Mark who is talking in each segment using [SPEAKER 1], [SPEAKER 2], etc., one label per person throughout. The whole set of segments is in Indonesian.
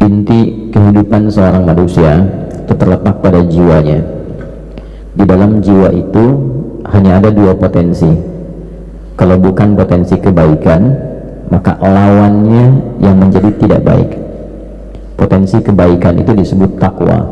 [SPEAKER 1] Inti kehidupan seorang manusia itu terletak pada jiwanya. Di dalam jiwa itu hanya ada dua potensi. Kalau bukan potensi kebaikan, maka lawannya yang menjadi tidak baik. Potensi kebaikan itu disebut takwa.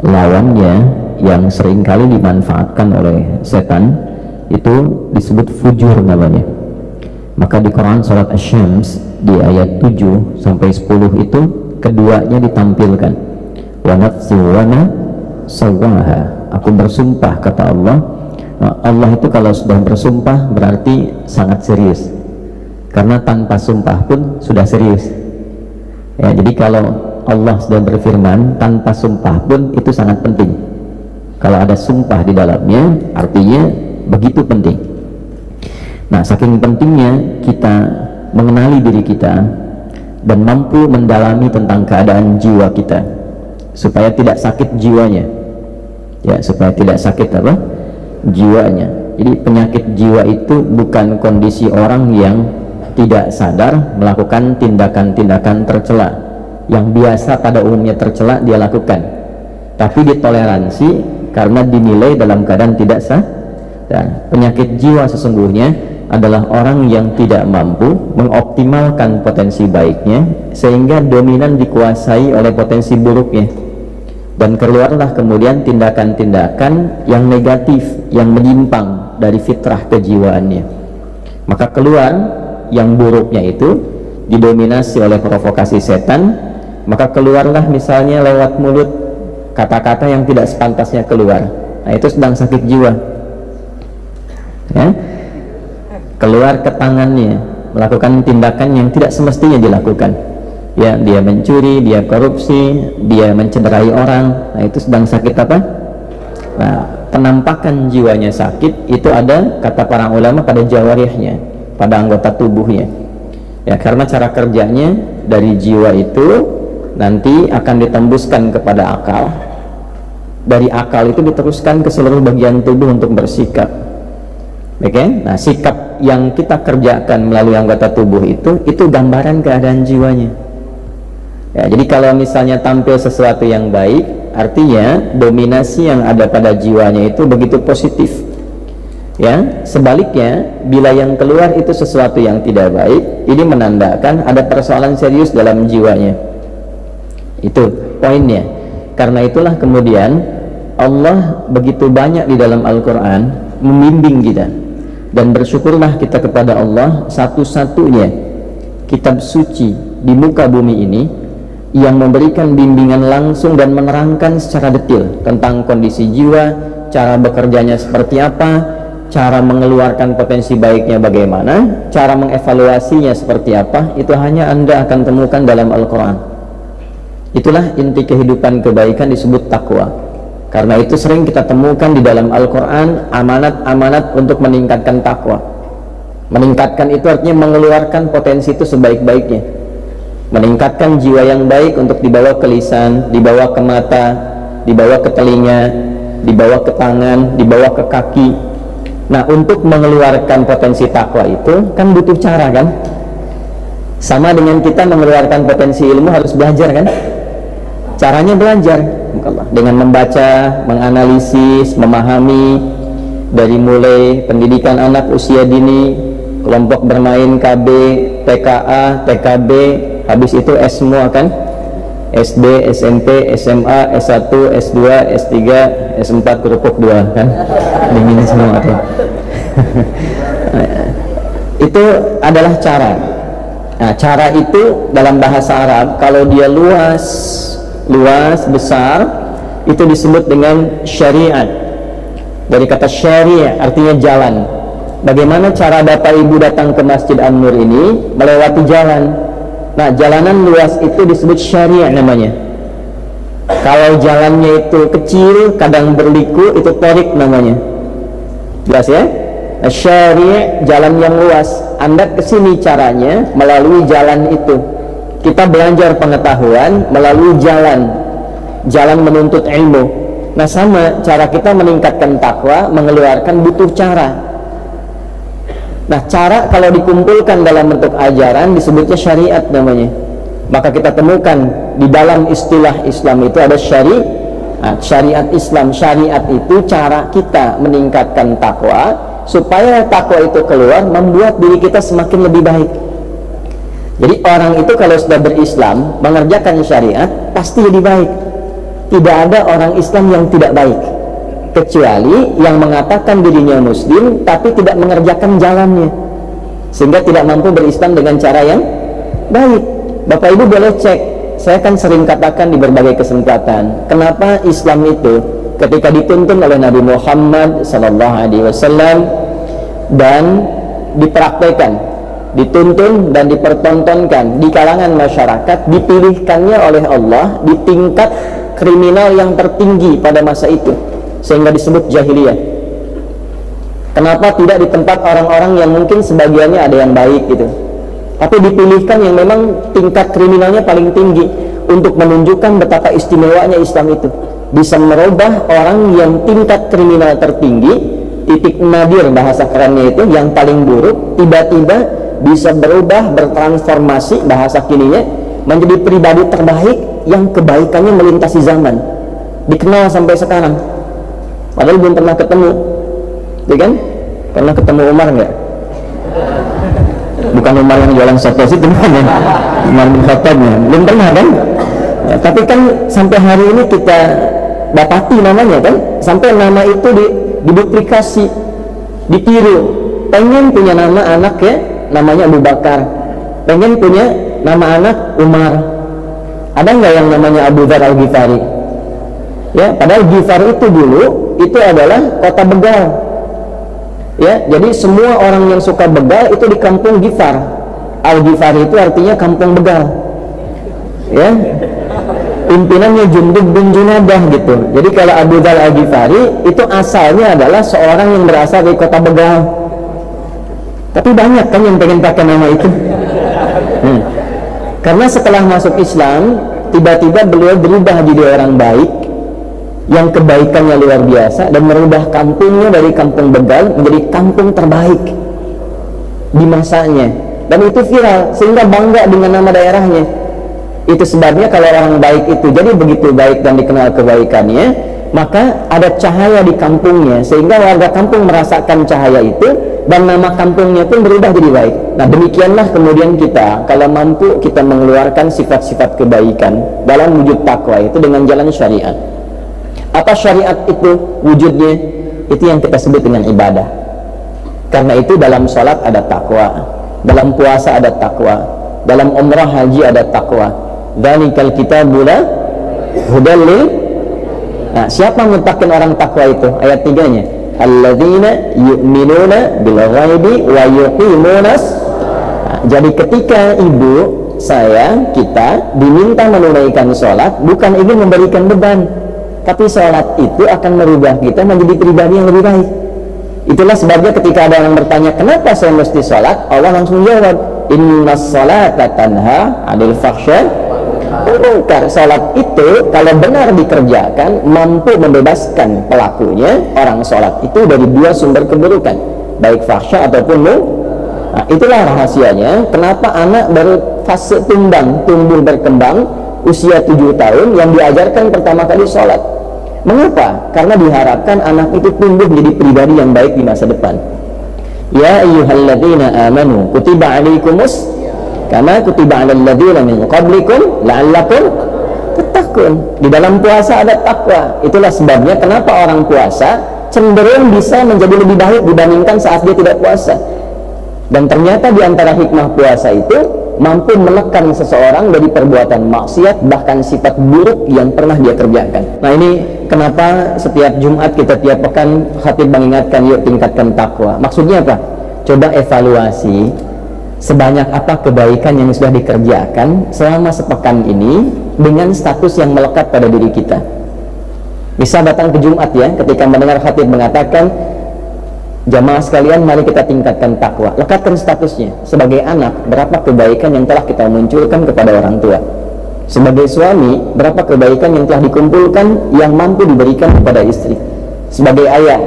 [SPEAKER 1] Lawannya yang seringkali dimanfaatkan oleh setan itu disebut fujur namanya. Maka di Quran surat Asy-Syams di ayat 7 sampai 10 itu keduanya ditampilkan. Wa nafsi wa ma sawwaha. Aku bersumpah, kata Allah. Allah itu kalau sudah bersumpah berarti sangat serius. Karena tanpa sumpah pun sudah serius. Ya, jadi kalau Allah sudah berfirman tanpa sumpah pun itu sangat penting. Kalau ada sumpah di dalamnya artinya begitu penting. Nah, saking pentingnya kita mengenali diri kita dan mampu mendalami tentang keadaan jiwa kita supaya tidak sakit jiwanya. Ya, supaya tidak sakit apa? Jiwanya. Jadi penyakit jiwa itu bukan kondisi orang yang tidak sadar melakukan tindakan-tindakan tercela yang biasa pada umumnya tercela dia lakukan, tapi ditoleransi karena dinilai dalam keadaan tidak sah. Dan penyakit jiwa sesungguhnya adalah orang yang tidak mampu mengoptimalkan potensi baiknya sehingga dominan dikuasai oleh potensi buruknya, dan keluarlah kemudian tindakan-tindakan yang negatif yang menyimpang dari fitrah kejiwaannya. Maka keluar yang buruknya itu didominasi oleh provokasi setan, maka keluarlah misalnya lewat mulut kata-kata yang tidak sepantasnya keluar. Nah, itu sedang sakit jiwa. Ya, keluar ke tangannya melakukan tindakan yang tidak semestinya dilakukan. Ya, dia mencuri, dia korupsi, dia mencederai orang. Nah, itu sedang sakit apa? Nah, penampakan jiwanya sakit itu ada, kata para ulama, pada jawarihnya, pada anggota tubuhnya. Ya, karena cara kerjanya dari jiwa itu nanti akan ditembuskan kepada akal. Dari akal itu diteruskan ke seluruh bagian tubuh untuk bersikap. Oke? Nah, sikap yang kita kerjakan melalui anggota tubuh itu gambaran keadaan jiwanya. Ya, jadi kalau misalnya tampil sesuatu yang baik, artinya dominasi yang ada pada jiwanya itu begitu positif. Ya, sebaliknya bila yang keluar itu sesuatu yang tidak baik, ini menandakan ada persoalan serius dalam jiwanya. Itu poinnya. Karena itulah kemudian Allah begitu banyak di dalam Al-Quran membimbing kita, dan bersyukurlah kita kepada Allah, satu-satunya kitab suci di muka bumi ini yang memberikan bimbingan langsung dan menerangkan secara detail tentang kondisi jiwa, cara bekerjanya seperti apa, cara mengeluarkan potensi baiknya bagaimana, cara mengevaluasinya seperti apa. Itu hanya Anda akan temukan dalam Al-Quran. Itulah inti kehidupan kebaikan, disebut takwa. Karena itu sering kita temukan di dalam Al-Quran amanat-amanat untuk meningkatkan takwa. Meningkatkan itu artinya mengeluarkan potensi itu sebaik-baiknya, meningkatkan jiwa yang baik untuk dibawa ke lisan, dibawa ke mata, dibawa ke telinga, dibawa ke tangan, dibawa ke kaki. Nah, untuk mengeluarkan potensi takwa itu kan butuh cara, kan? Sama dengan kita mengeluarkan potensi ilmu harus belajar, kan? Caranya belajar dengan membaca, menganalisis, memahami, dari mulai pendidikan anak usia dini, kelompok bermain KB, TKA, TKB, habis itu S semua, kan? SD, SMP, SMA, S1, S2, S3, S4, kerupuk 2, kan? Ini semua tuh. Itu adalah cara. Nah, cara itu dalam bahasa Arab kalau dia luas besar itu disebut dengan syariat. Dari kata syariah artinya jalan. Bagaimana cara Bapak Ibu datang ke Masjid An-Nur ini? Melewati jalan. Nah, jalanan luas itu disebut syariah namanya. Kalau jalannya itu kecil, kadang berliku, itu torik namanya. Jelas ya? Nah, syariah jalan yang luas. Anda kesini caranya melalui jalan itu. Kita belajar pengetahuan melalui jalan menuntut ilmu. Nah, sama cara kita meningkatkan takwa, mengeluarkan butuh cara. Nah, cara kalau dikumpulkan dalam bentuk ajaran disebutnya syariat namanya.
[SPEAKER 2] Maka kita temukan di dalam istilah Islam itu ada syariat Islam. Syariat itu cara kita meningkatkan takwa, supaya takwa itu keluar membuat diri kita semakin lebih baik. Jadi orang itu kalau sudah berislam, mengerjakan syariat, pasti lebih baik. Tidak ada orang Islam yang tidak baik, kecuali yang mengatakan dirinya muslim tapi tidak mengerjakan jalannya, sehingga tidak mampu berislam dengan cara yang baik. Bapak Ibu boleh cek, saya kan sering katakan di berbagai kesempatan, kenapa Islam itu ketika dituntun oleh Nabi Muhammad SAW dan dipraktekkan, dituntun dan dipertontonkan di kalangan masyarakat, dipilihkannya oleh Allah di tingkat kriminal yang tertinggi pada masa itu, sehingga disebut jahiliyah. Kenapa tidak di tempat orang-orang yang mungkin sebagiannya ada yang baik gitu, tapi dipilihkan yang memang tingkat kriminalnya paling tinggi, untuk menunjukkan betapa istimewanya Islam itu bisa merubah orang yang tingkat kriminal tertinggi, titik nadir bahasa kerennya itu, yang paling buruk, tiba-tiba bisa berubah, bertransformasi bahasa kininya, menjadi pribadi terbaik yang kebaikannya melintasi zaman, dikenal sampai sekarang, padahal belum pernah ketemu, ya kan? Pernah ketemu Umar nggak? Bukan Umar yang jualan soto itu, bukan ya? Umar bin Khattabnya belum pernah kan? Ya, tapi kan sampai hari ini kita dapati namanya kan, sampai nama itu diduplikasi, ditiru. Pengen punya nama anak ya, namanya Abu Bakar, pengen punya nama anak Umar. Ada nggak yang namanya Abu Dzar Al-Ghifari? Ya, padahal Ghifari itu dulu itu adalah kota begal. Ya, jadi semua orang yang suka begal itu di kampung Ghifar. Al-Ghifari itu artinya kampung begal. Ya, pimpinannya Jundub bin Junadah gitu. Jadi kalau Abu Dzar Al-Ghifari itu asalnya adalah seorang yang berasal dari kota begal. Tapi banyak kan yang pengen pakai nama itu. Karena setelah masuk Islam, tiba-tiba beliau berubah jadi orang baik, yang kebaikannya luar biasa, dan merubah kampungnya dari kampung begal menjadi kampung terbaik di masanya, dan itu viral sehingga bangga dengan nama daerahnya. Itu sebabnya kalau orang baik itu jadi begitu baik dan dikenal kebaikannya, maka ada cahaya di kampungnya, sehingga warga kampung merasakan cahaya itu, dan nama kampungnya pun berubah jadi baik. Nah, demikianlah kemudian kita, kalau mampu kita mengeluarkan sifat-sifat kebaikan dalam wujud takwa itu dengan jalan syariat. Apa syariat itu wujudnya? Itu yang kita sebut dengan ibadah. Karena itu dalam sholat ada takwa, dalam puasa ada takwa, dalam umrah haji ada takwa. Dzalikal kitabu la hudal lil. Nah, siapa meletakkan orang takwa itu? Ayat 3-nya, alladzina yu'minuna bil ghaibi wa yuqimunas. Nah, jadi ketika ibu, saya, kita diminta menunaikan sholat, bukan ingin memberikan beban, tapi sholat itu akan merubah kita menjadi pribadi yang lebih baik. Itulah sebabnya ketika ada orang bertanya, kenapa saya mesti sholat? Allah langsung jawab, innas sholata tanha 'anil fahsya'i wal munkar. Sholat itu kalau benar dikerjakan mampu membebaskan pelakunya, orang sholat itu, dari dua sumber keburukan, baik fahsya ataupun munkar. Nah, itulah rahasianya kenapa anak baru fase tumbuh berkembang usia 7 tahun yang diajarkan pertama kali sholat. Mengapa? Karena diharapkan anak itu tumbuh menjadi pribadi yang baik di masa depan. Ya ayyuhalladzina amanu kutiba alaikumus kama kutiba alal ladzina min qablikum la'allakum tattaqun. Di dalam puasa ada takwa. Itulah sebabnya kenapa orang puasa cenderung bisa menjadi lebih baik dibandingkan saat dia tidak puasa. Dan ternyata di antara hikmah puasa itu mampu menekan seseorang dari perbuatan maksiat, bahkan sifat buruk yang pernah dia kerjakan. Nah, ini kenapa setiap Jumat kita tiap pekan khatib mengingatkan, yuk tingkatkan takwa. Maksudnya apa? Coba evaluasi sebanyak apa kebaikan yang sudah dikerjakan selama sepekan ini dengan status yang melekat pada diri kita. Bisa datang ke Jumat ya, ketika mendengar khatib mengatakan, jamaah sekalian, mari kita tingkatkan takwa. Lekatkan statusnya. Sebagai anak, berapa kebaikan yang telah kita munculkan kepada orang tua? Sebagai suami, berapa kebaikan yang telah dikumpulkan yang mampu diberikan kepada istri? Sebagai ayah,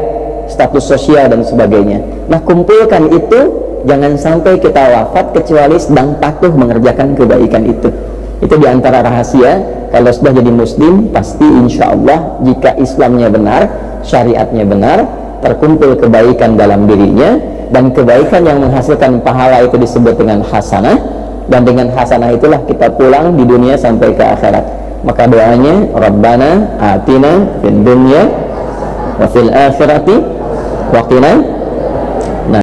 [SPEAKER 2] status sosial dan sebagainya. Nah, kumpulkan itu, jangan sampai kita wafat kecuali sedang patuh mengerjakan kebaikan itu. Itu diantara rahasia. Kalau sudah jadi muslim, pasti insya Allah jika Islamnya benar, syariatnya benar, terkumpul kebaikan dalam dirinya, dan kebaikan yang menghasilkan pahala itu disebut dengan hasanah, dan dengan hasanah itulah kita pulang di dunia sampai ke akhirat. Maka doanya, Rabbana atina fid dunya wa fil akhirati wa qina